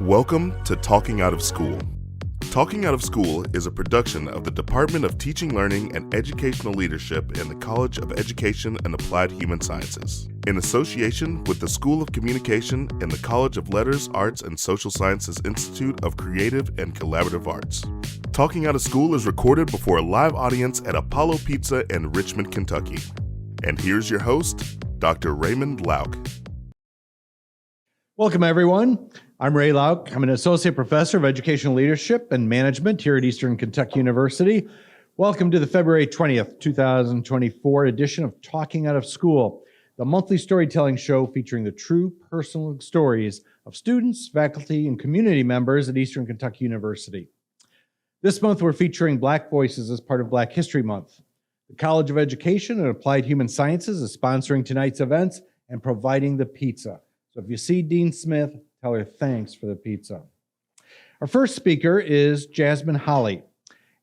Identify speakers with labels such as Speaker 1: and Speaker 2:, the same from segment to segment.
Speaker 1: Welcome to Talking Out of School. Talking Out of School is a production of the Department of Teaching, Learning, and Educational Leadership in the College of Education and Applied Human Sciences, in association with the School of Communication in the College of Letters, Arts, and Social Sciences Institute of Creative and Collaborative Arts. Talking Out of School is recorded before a live audience at Apollo Pizza in Richmond, Kentucky. And here's your host, Dr. Raymond Lauk.
Speaker 2: Welcome, everyone. I'm Ray Lauk. I'm an associate professor of educational leadership and management here at Eastern Kentucky University. Welcome to the February 20th, 2024 edition of Talking Out of School, the monthly storytelling show featuring the true personal stories of students, faculty, and community members at Eastern Kentucky University. This month, we're featuring Black Voices as part of Black History Month. The College of Education and Applied Human Sciences is sponsoring tonight's events and providing the pizza. So if you see Dean Smith, tell her thanks for the pizza. Our first speaker is Jasmine Holly.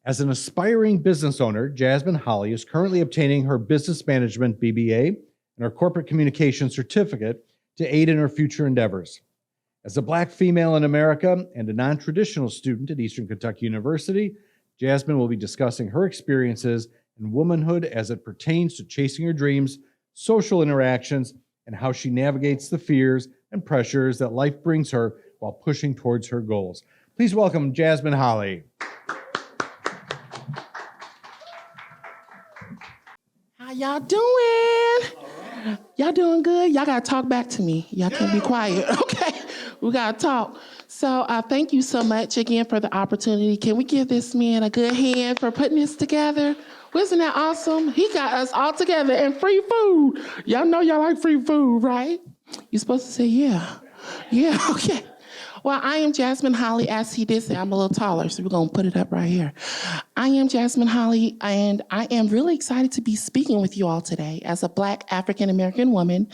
Speaker 2: As an aspiring business owner, Jasmine Holly is currently obtaining her business management BBA and her corporate communication certificate to aid in her future endeavors. As a Black female in America and a non-traditional student at Eastern Kentucky University, Jasmine will be discussing her experiences in womanhood as it pertains to chasing her dreams, social interactions, and how she navigates the fears and pressures that life brings her while pushing towards her goals. Please welcome Jasmine Holly.
Speaker 3: How y'all doing? Y'all doing good? Y'all gotta talk back to me. Y'all can't be quiet, okay? We gotta talk. So thank you so much again for the opportunity. Can we give this man a good hand for putting this together? Wasn't that awesome? He got us all together and free food. Y'all know y'all like free food, right? You're supposed to say, yeah. Yeah, okay. Well, I am Jasmine Holly. As he did say, I'm a little taller, so we're going to put it up right here. I am Jasmine Holly, and I am really excited to be speaking with you all today as a Black African-American woman.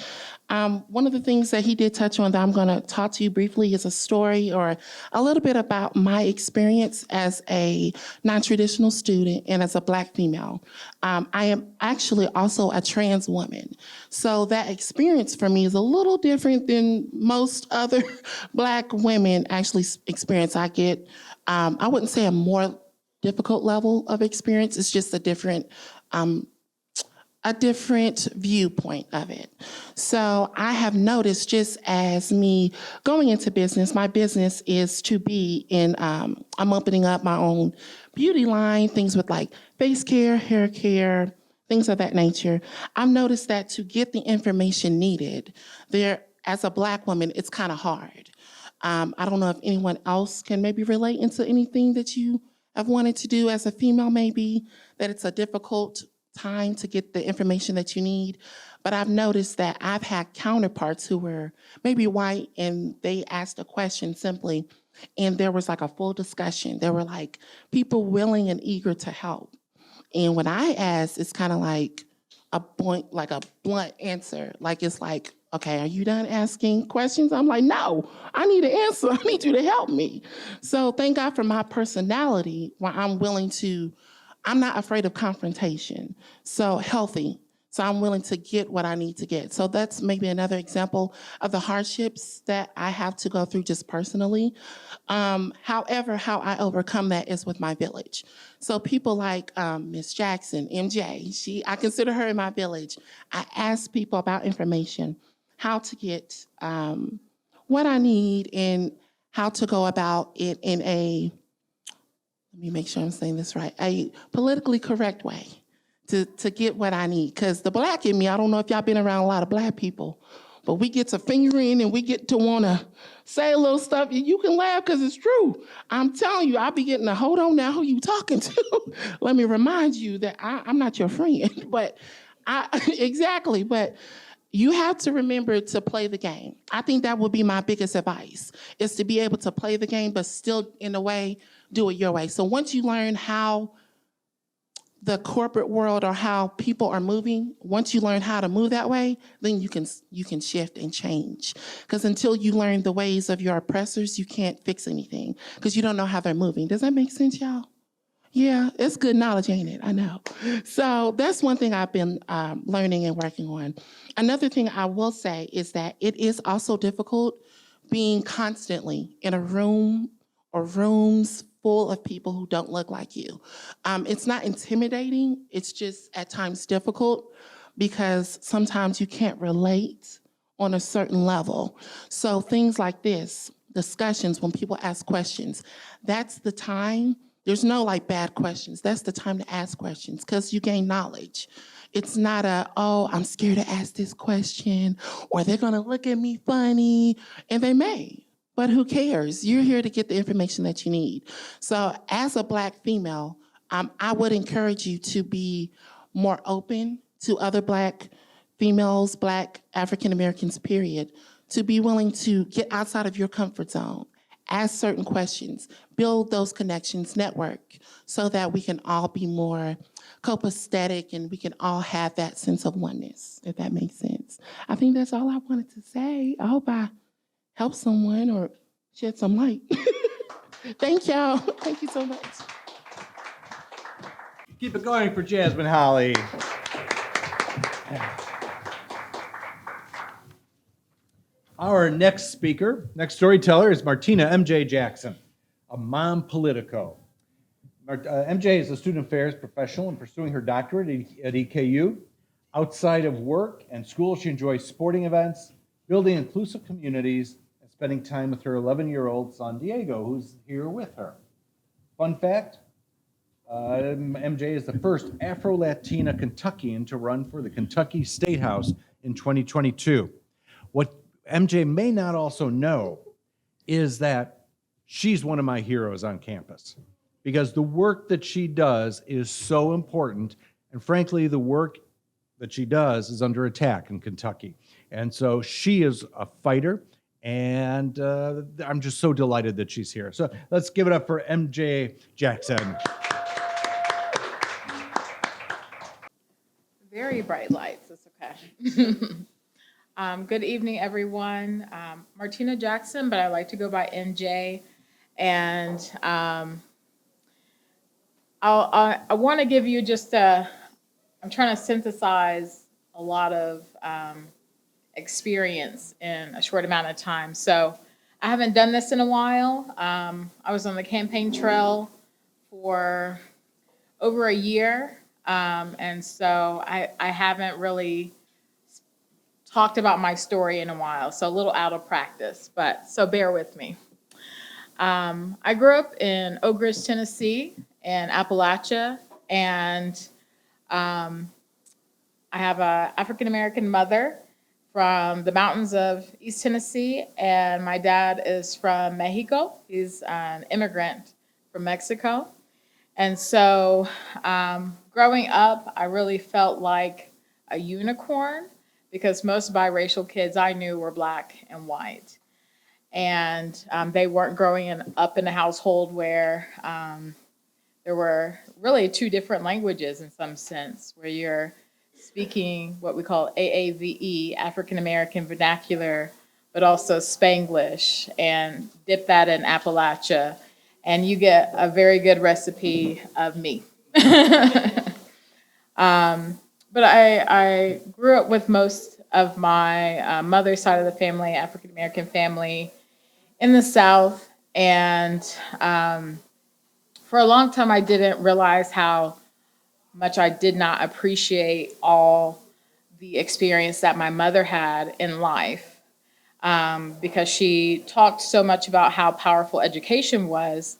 Speaker 3: One of the things that he did touch on that I'm going to talk to you briefly is a story or a little bit about my experience as a non-traditional student and as a Black female. I am actually also a trans woman. So that experience for me is a little different than most other Black women actually experience. I get, I wouldn't say a more difficult level of experience. It's just a different viewpoint of it. So I have noticed, just as me going into business, my business is to be in, I'm opening up my own beauty line, things with like face care, hair care, things of that nature. I've noticed that to get the information needed, there, as a Black woman, it's kind of hard. I don't know if anyone else can maybe relate into anything that you have wanted to do as a female, maybe, that it's a difficult time to get the information that you need. But I've noticed that I've had counterparts who were maybe white and they asked a question simply, and there was like a full discussion. There were like people willing and eager to help. And when I asked, it's kind of like a blunt answer. Like, it's like, okay, are you done asking questions? I'm like, no, I need an answer. I need you to help me. So thank God for my personality, where I'm not afraid of confrontation. So healthy. So I'm willing to get what I need to get. So that's maybe another example of the hardships that I have to go through just personally. However, how I overcome that is with my village. So people like Miss Jackson, MJ, I consider her in my village. I ask people about information, how to get what I need and how to go about it in let me make sure I'm saying this right, a politically correct way to get what I need. Because the Black in me, I don't know if y'all been around a lot of Black people, but we get to fingering and we get to want to say a little stuff. You can laugh because it's true. I'm telling you, I'll be getting a hold on now, who you talking to? Let me remind you that I'm not your friend, but exactly. But you have to remember to play the game. I think that would be my biggest advice, is to be able to play the game, but still, in a way, do it your way. So once you learn how the corporate world or how people are moving, once you learn how to move that way, then you can shift and change. Because until you learn the ways of your oppressors, you can't fix anything, because you don't know how they're moving. Does that make sense, y'all? Yeah, it's good knowledge, ain't it? I know. So that's one thing I've been learning and working on. Another thing I will say is that it is also difficult being constantly in a room or rooms full of people who don't look like you. It's not intimidating, it's just at times difficult because sometimes you can't relate on a certain level. So things like this, discussions, when people ask questions, that's the time. There's no like bad questions. That's the time to ask questions because you gain knowledge. It's not oh, I'm scared to ask this question or they're gonna look at me funny, and they may, but who cares? You're here to get the information that you need. So as a Black female, I would encourage you to be more open to other Black females, Black African Americans, period, to be willing to get outside of your comfort zone, ask certain questions, build those connections, network, so that we can all be more copacetic and we can all have that sense of oneness, if that makes sense. I think that's all I wanted to say. I hope I helped someone or shed some light. Thank y'all. Thank you so much.
Speaker 2: Keep it going for Jasmine Holly. Our next speaker, next storyteller is Martina M.J. Jackson, a mom politico. MJ is a student affairs professional and pursuing her doctorate at EKU. Outside of work and school, she enjoys sporting events, building inclusive communities, and spending time with her 11-year-old son, Diego, who's here with her. Fun fact, MJ is the first Afro-Latina Kentuckian to run for the Kentucky State House in 2022. What MJ may not also know is that she's one of my heroes on campus, because the work that she does is so important, and frankly, the work that she does is under attack in Kentucky. And so she is a fighter, and I'm just so delighted that she's here. So let's give it up for MJ Jackson.
Speaker 4: Very bright lights, it's okay. Good evening, everyone. Martina Jackson, but I like to go by MJ. And I want to give you just I'm trying to synthesize a lot of experience in a short amount of time. So I haven't done this in a while. I was on the campaign trail for over a year. And so I haven't really talked about my story in a while, so a little out of practice, but so bear with me. I grew up in Oak Ridge, Tennessee, in Appalachia, and I have an African-American mother from the mountains of East Tennessee, and my dad is from Mexico. He's an immigrant from Mexico. And so growing up, I really felt like a unicorn because most biracial kids I knew were Black and white. And they weren't growing up in a household where there were really two different languages in some sense, where you're speaking what we call AAVE, African American Vernacular, but also Spanglish, and dip that in Appalachia, and you get a very good recipe of me. But I grew up with most of my mother's side of the family, African American family, in the South, and for a long time I didn't realize how much I did not appreciate all the experience that my mother had in life, because she talked so much about how powerful education was,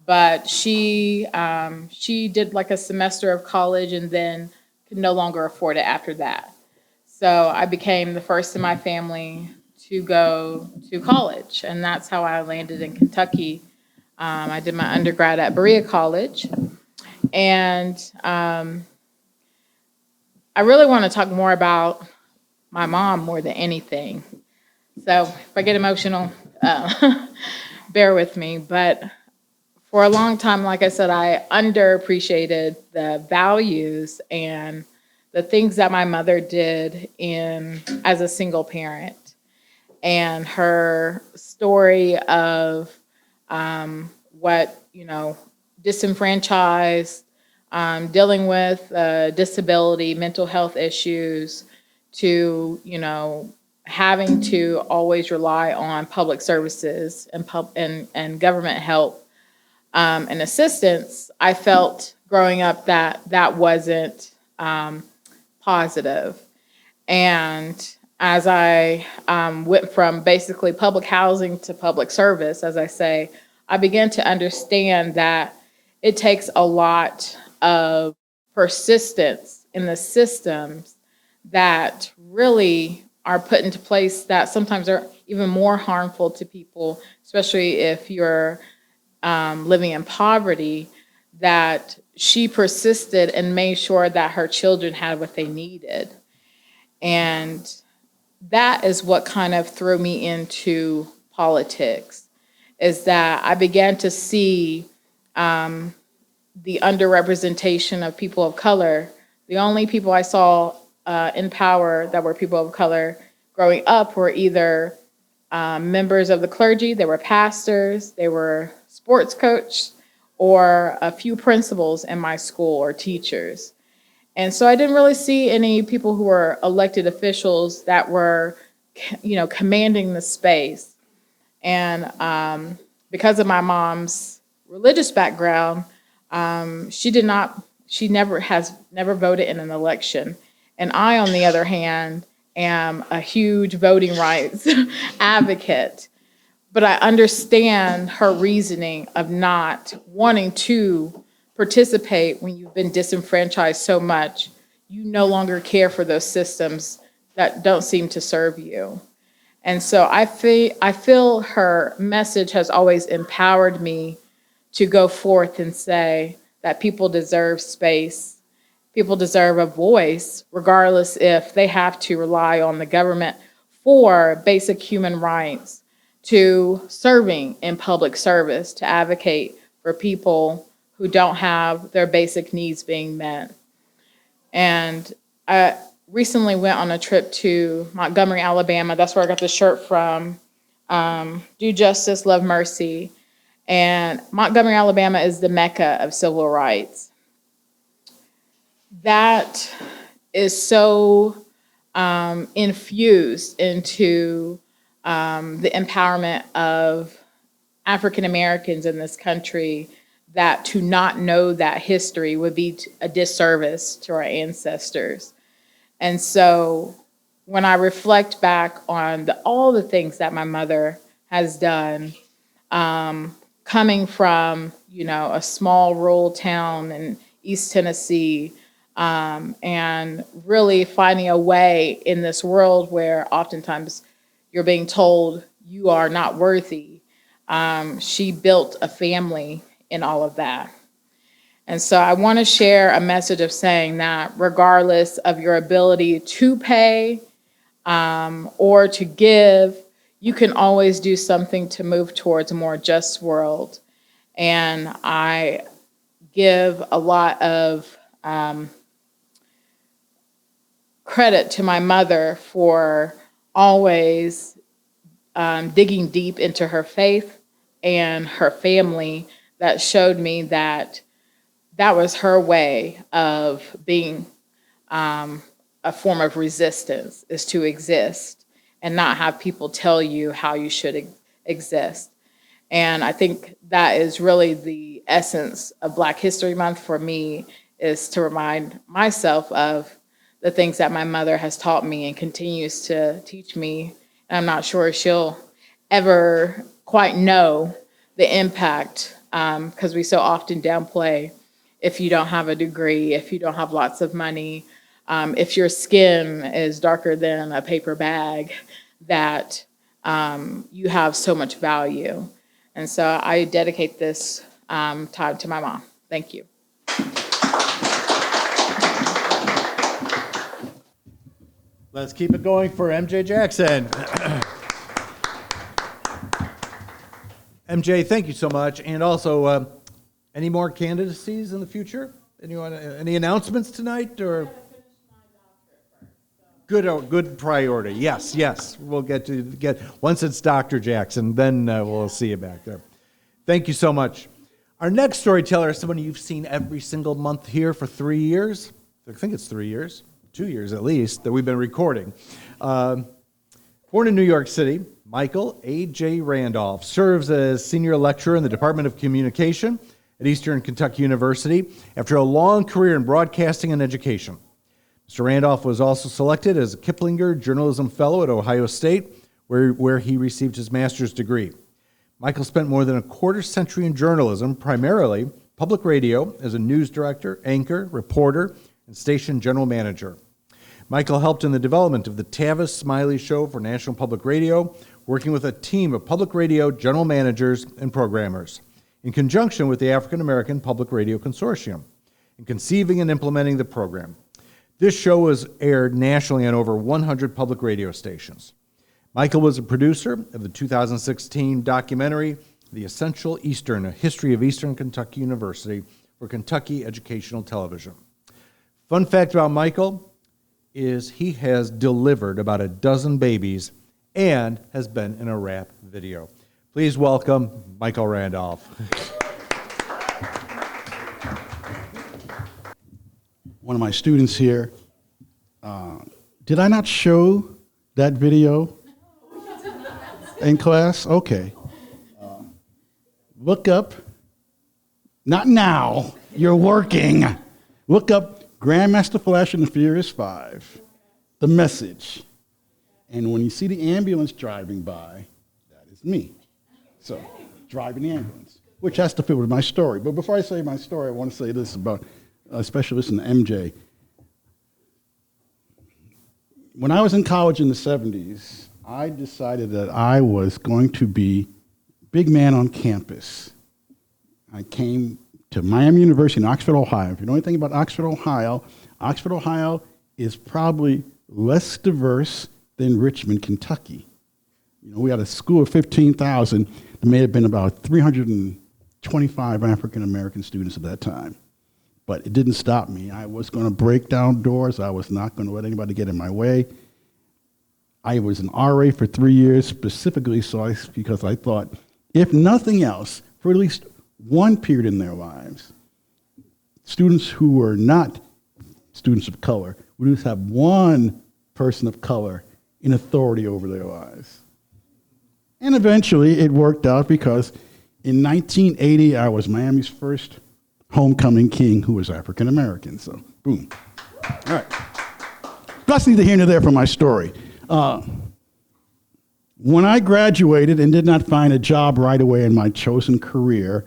Speaker 4: but she did like a semester of college and then could no longer afford it after that. So I became the first in my family to go to college, and that's how I landed in Kentucky. I did my undergrad at Berea College, and I really want to talk more about my mom more than anything. So if I get emotional, bear with me. But for a long time, like I said, I underappreciated the values and the things that my mother did as a single parent, and her story of what, disenfranchised, dealing with disability, mental health issues, to, having to always rely on public services and government help and assistance, I felt growing up that wasn't positive. And as I went from basically public housing to public service, as I say, I began to understand that it takes a lot of persistence in the systems that really are put into place that sometimes are even more harmful to people, especially if you're living in poverty, that she persisted and made sure that her children had what they needed. And that is what kind of threw me into politics, is that I began to see the underrepresentation of people of color. The only people I saw in power that were people of color growing up were either members of the clergy, they were pastors, they were sports coaches, or a few principals in my school or teachers. And so I didn't really see any people who were elected officials that were, commanding the space. And because of my mom's religious background, she never voted in an election. And I, on the other hand, am a huge voting rights advocate. But I understand her reasoning of not wanting to participate when you've been disenfranchised so much. You no longer care for those systems that don't seem to serve you. And so I feel her message has always empowered me to go forth and say that people deserve space, people deserve a voice, regardless if they have to rely on the government for basic human rights, to serving in public service, to advocate for people who don't have their basic needs being met. And I recently went on a trip to Montgomery, Alabama. That's where I got the shirt from, Do Justice, Love Mercy. And Montgomery, Alabama is the Mecca of civil rights. That is so infused into the empowerment of African Americans in this country, that to not know that history would be a disservice to our ancestors. And so when I reflect back on all the things that my mother has done, coming from, a small rural town in East Tennessee, and really finding a way in this world where oftentimes you're being told you are not worthy. She built a family in all of that. And so I want to share a message of saying that regardless of your ability to pay or to give, you can always do something to move towards a more just world. And I give a lot of credit to my mother for always digging deep into her faith and her family, that showed me that that was her way of being a form of resistance, is to exist and not have people tell you how you should exist. And I think that is really the essence of Black History Month for me, is to remind myself of the things that my mother has taught me and continues to teach me. And I'm not sure she'll ever quite know the impact, because we so often downplay if you don't have a degree, if you don't have lots of money, if your skin is darker than a paper bag, that you have so much value. And so I dedicate this time to my mom. Thank you.
Speaker 2: Let's keep it going for MJ Jackson. MJ, thank you so much. And also, any more candidacies in the future? Any announcements tonight? Or good priority. Yes. We'll get once it's Dr. Jackson, then we'll see you back there. Thank you so much. Our next storyteller is someone you've seen every single month here for 3 years. I think it's 3 years, 2 years at least, that we've been recording. Born in New York City, Michael A.J. Randolph serves as senior lecturer in the Department of Communication at Eastern Kentucky University after a long career in broadcasting and education. Mr. Randolph was also selected as a Kiplinger Journalism Fellow at Ohio State, where he received his master's degree. Michael spent more than a quarter century in journalism, primarily public radio, as a news director, anchor, reporter, and station general manager. Michael helped in the development of the Tavis Smiley Show for National Public Radio, working with a team of public radio general managers and programmers, in conjunction with the African American Public Radio Consortium, in conceiving and implementing the program. This show was aired nationally on over 100 public radio stations. Michael was a producer of the 2016 documentary, The Essential Eastern, A History of Eastern Kentucky University for Kentucky Educational Television. Fun fact about Michael is he has delivered about a dozen babies and has been in a rap video. Please welcome Michael Randolph.
Speaker 5: One of my students here, did I not show that video in class? Okay. Look up, not now, you're working. Look up Grandmaster Flash and the Furious Five, The Message. And when you see the ambulance driving by, that is me. So, driving the ambulance, which has to fit with my story. But before I say my story, I want to say this about, especially listen to MJ. When I was in college in the 70s, I decided that I was going to be big man on campus. I came to Miami University in Oxford, Ohio. If you know anything about Oxford, Ohio is probably less diverse than Richmond, Kentucky. You know, we had a school of 15,000. There may have been about 325 African-American students at that time. But it didn't stop me. I was going to break down doors. I was not going to let anybody get in my way. I was an RA for 3 years, specifically because I thought, if nothing else, for at least one period in their lives, students who were not students of color would at least have one person of color in authority over their lives. And eventually it worked out because in 1980, I was Miami's first homecoming king who was African American. So, boom. All right. That's neither here nor there for my story. When I graduated and did not find a job right away in my chosen career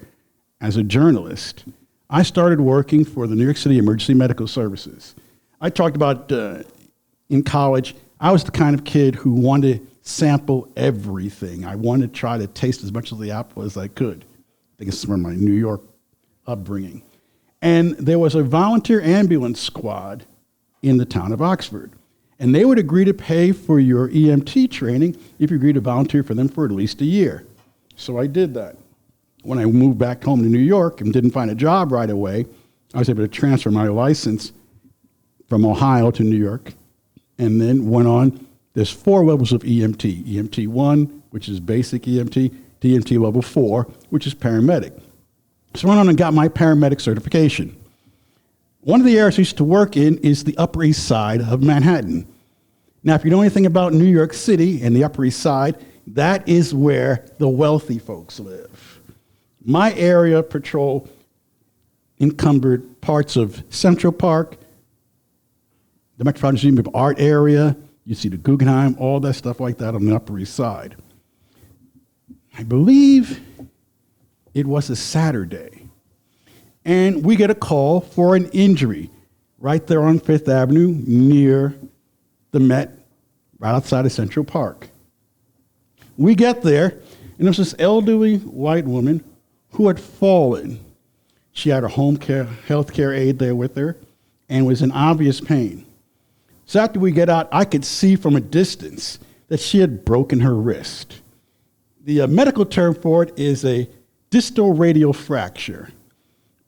Speaker 5: as a journalist, I started working for the New York City Emergency Medical Services. I talked about in college, I was the kind of kid who wanted to sample everything. I wanted to try to taste as much of the apple as I could. I think it's from my New York upbringing. And there was a volunteer ambulance squad in the town of Oxford. And they would agree to pay for your EMT training if you agreed to volunteer for them for at least a year. So I did that. When I moved back home to New York and didn't find a job right away, I was able to transfer my license from Ohio to New York, and then went on. There's 4 levels of EMT. EMT 1, which is basic EMT, EMT level 4, which is paramedic. So I went on and got my paramedic certification. One of the areas I used to work in is the Upper East Side of Manhattan. Now, if you know anything about New York City and the Upper East Side, that is where the wealthy folks live. My area patrol encumbered parts of Central Park, the Metropolitan Museum of Art area. You see the Guggenheim, all that stuff like that on the Upper East Side. I believe it was a Saturday, and we get a call for an injury right there on Fifth Avenue near the Met, right outside of Central Park. We get there, and there's this elderly white woman who had fallen. She had her home care, health care aide there with her and was in obvious pain. So after we get out, I could see from a distance that she had broken her wrist. The medical term for it is a distal radial fracture.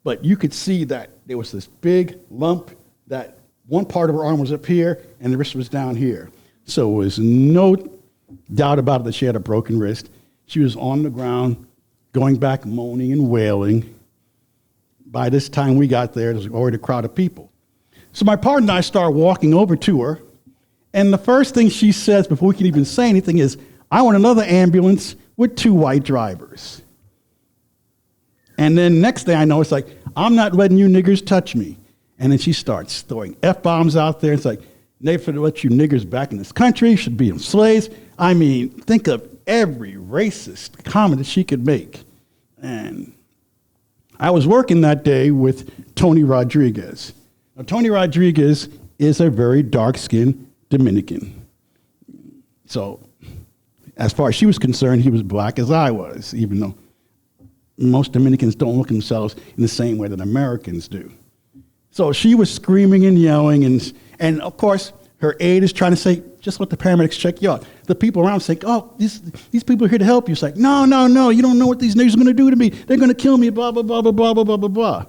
Speaker 5: But you could see that there was this big lump that one part of her arm was up here and the wrist was down here. So there was no doubt about it that she had a broken wrist. She was on the ground, going back, moaning and wailing. By this time we got there was already a crowd of people. So my partner and I started walking over to her, And the first thing she says before we can even say anything is, I want another ambulance with 2 white drivers. And then next thing I know, it's like, I'm not letting you niggers touch me. And then she starts throwing F-bombs out there. It's like, never let you niggers back in this country, should be slaves. I mean, think of every racist comment that she could make. And I was working that day with Tony Rodriguez. Now, Tony Rodriguez is a very dark-skinned Dominican. So as far as she was concerned, he was black as I was, even though most Dominicans don't look at themselves in the same way that Americans do. So she was screaming and yelling, and of course, her aide is trying to say, just let the paramedics check you out. The people around say, oh, these people are here to help you. It's like, no, you don't know what these niggas are going to do to me. They're going to kill me, blah, blah, blah, blah, blah, blah, blah, blah, blah.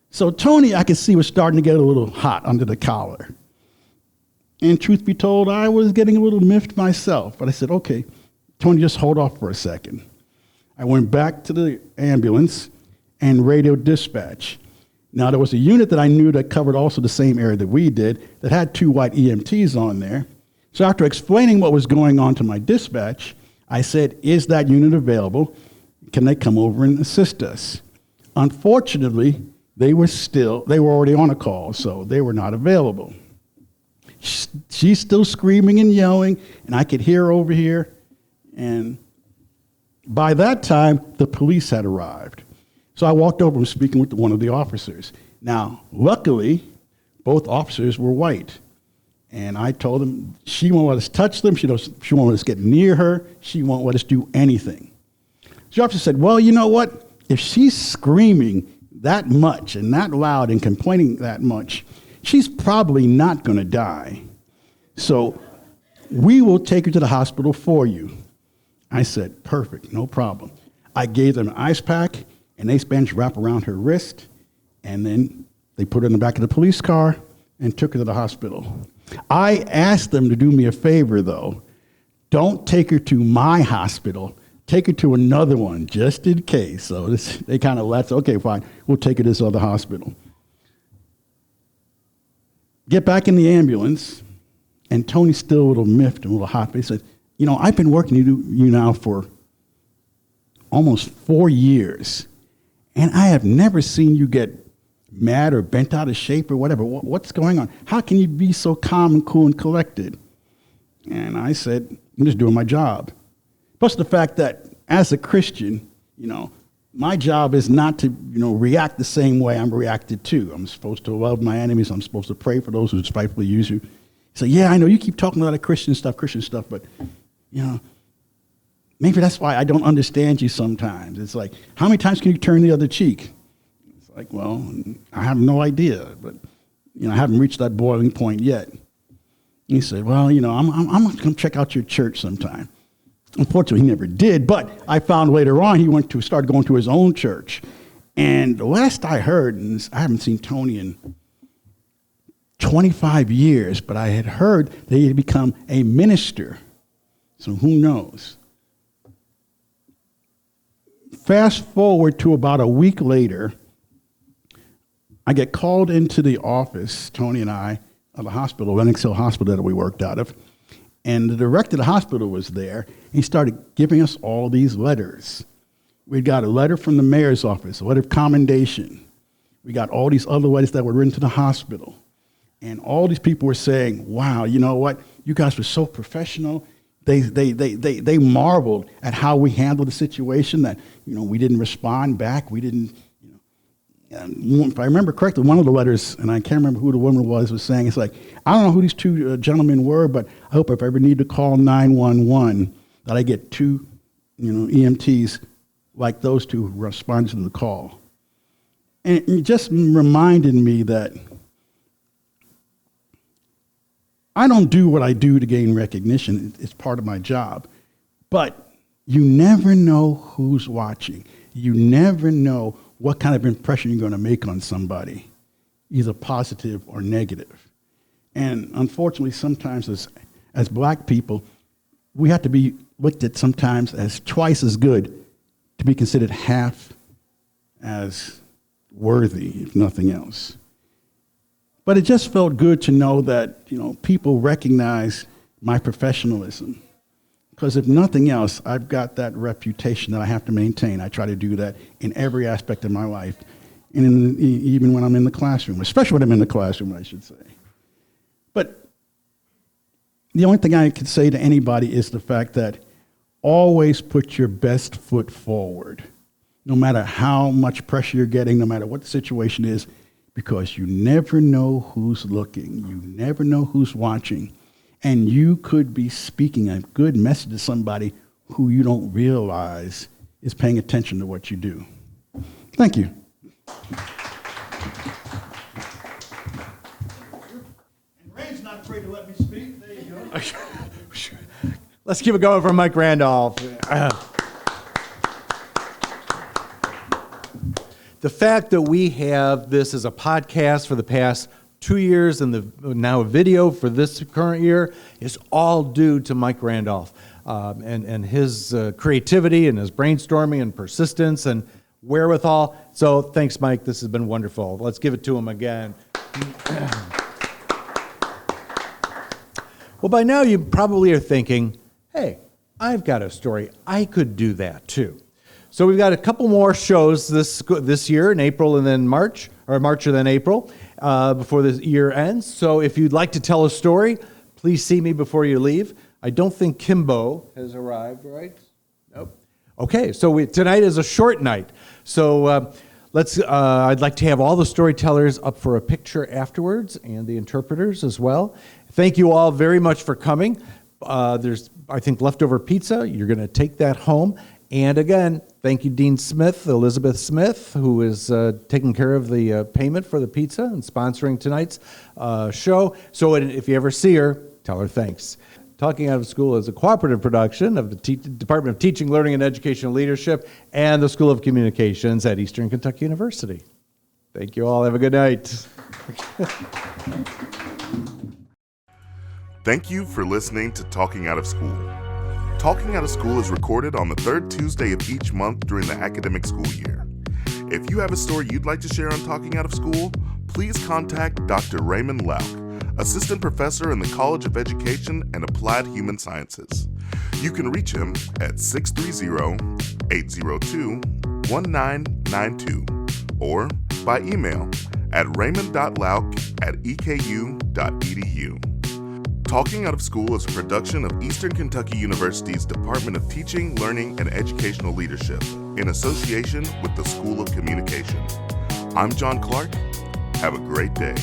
Speaker 5: So Tony, I could see, was starting to get a little hot under the collar. And truth be told, I was getting a little miffed myself. But I said, okay, Tony, just hold off for a second. I went back to the ambulance and radioed dispatch. Now, there was a unit that I knew that covered also the same area that we did that had 2 white EMTs on there. So after explaining what was going on to my dispatch, I said, is that unit available? Can they come over and assist us? Unfortunately, they were already on a call, so they were not available. She's still screaming and yelling, and I could hear her over here. And by that time, the police had arrived. So I walked over and was speaking with one of the officers. Now, luckily, both officers were white. And I told them she won't let us touch them. She won't let us get near her. She won't let us do anything. The officer said, well, you know what? If she's screaming that much and that loud and complaining that much, she's probably not going to die. So we will take her to the hospital for you. I said, perfect, no problem. I gave them an ice pack, and they bandage wrap around her wrist, and then they put her in the back of the police car and took her to the hospital. I asked them to do me a favor, though. Don't take her to my hospital. Take her to another one, just in case. So they kind of left. Okay, fine. We'll take her to this other hospital. Get back in the ambulance, and Tony's still a little miffed and a little hot. But he said, you know, I've been working you now for almost 4 years, and I have never seen you get mad or bent out of shape or whatever. What's going on? How can you be so calm and cool and collected? And I said, I'm just doing my job. Plus the fact that as a Christian, you know, my job is not to, react the same way I'm reacted to. I'm supposed to love my enemies. I'm supposed to pray for those who despitefully use you. So yeah, I know you keep talking about Christian stuff, but, maybe that's why I don't understand you sometimes. It's like, how many times can you turn the other cheek? It's like, well, I have no idea, but, I haven't reached that boiling point yet. He said, well, I'm going to check out your church sometime. Unfortunately, he never did, but I found later on he started going to his own church. And the last I heard, and I haven't seen Tony in 25 years, but I had heard that he had become a minister. So who knows? Fast forward to about a week later, I get called into the office, Tony and I, of the hospital, Lenox Hill Hospital that we worked out of. And the director of the hospital was there. He started giving us all these letters. We got a letter from the mayor's office, a letter of commendation. We got all these other letters that were written to the hospital. And all these people were saying, wow, you know what? You guys were so professional. They marveled at how we handled the situation, that, we didn't respond back. We didn't, if I remember correctly, one of the letters, and I can't remember who the woman was saying, it's like, I don't know who these two gentlemen were, but I hope if I ever need to call 911, that I get two, EMTs like those two who responded to the call. And it just reminded me that I don't do what I do to gain recognition. It's part of my job. But you never know who's watching. You never know what kind of impression you're going to make on somebody, either positive or negative. And unfortunately, sometimes as black people, we have to be looked at sometimes as twice as good to be considered half as worthy, if nothing else. But it just felt good to know that, people recognize my professionalism. Because if nothing else, I've got that reputation that I have to maintain. I try to do that in every aspect of my life, and even when I'm in the classroom, especially when I'm in the classroom, I should say. But the only thing I could say to anybody is the fact that always put your best foot forward, no matter how much pressure you're getting, no matter what the situation is, because you never know who's looking. You never know who's watching. And you could be speaking a good message to somebody who you don't realize is paying attention to what you do. Thank you. And Ray's not afraid to let me speak. There you go.
Speaker 2: Let's keep it going for Mike Randolph. The fact that we have this as a podcast for the past 2 years and now a video for this current year is all due to Mike Randolph and his creativity and his brainstorming and persistence and wherewithal. So thanks, Mike. This has been wonderful. Let's give it to him again. Well, by now you probably are thinking, hey, I've got a story. I could do that too. So we've got a couple more shows this year in April and then March, or March and then April, before the year ends. So if you'd like to tell a story, please see me before you leave. I don't think Kimbo has arrived, right? Nope. Okay, so tonight is a short night. So I'd like to have all the storytellers up for a picture afterwards and the interpreters as well. Thank you all very much for coming. There's, I think, leftover pizza. You're going to take that home. And again, thank you, Dean Smith, Elizabeth Smith, who is taking care of the payment for the pizza and sponsoring tonight's show. So if you ever see her, tell her thanks. Talking Out of School is a cooperative production of the Department of Teaching, Learning, and Educational Leadership and the School of Communications at Eastern Kentucky University. Thank you all. Have a good night.
Speaker 1: Thank you for listening to Talking Out of School. Talking Out of School is recorded on the third Tuesday of each month during the academic school year. If you have a story you'd like to share on Talking Out of School, please contact Dr. Raymond Lauk, Assistant Professor in the College of Education and Applied Human Sciences. You can reach him at 630-802-1992 or by email at raymond.lauk@eku.edu. Talking Out of School is a production of Eastern Kentucky University's Department of Teaching, Learning, and Educational Leadership in association with the School of Communication. I'm John Clark. Have a great day.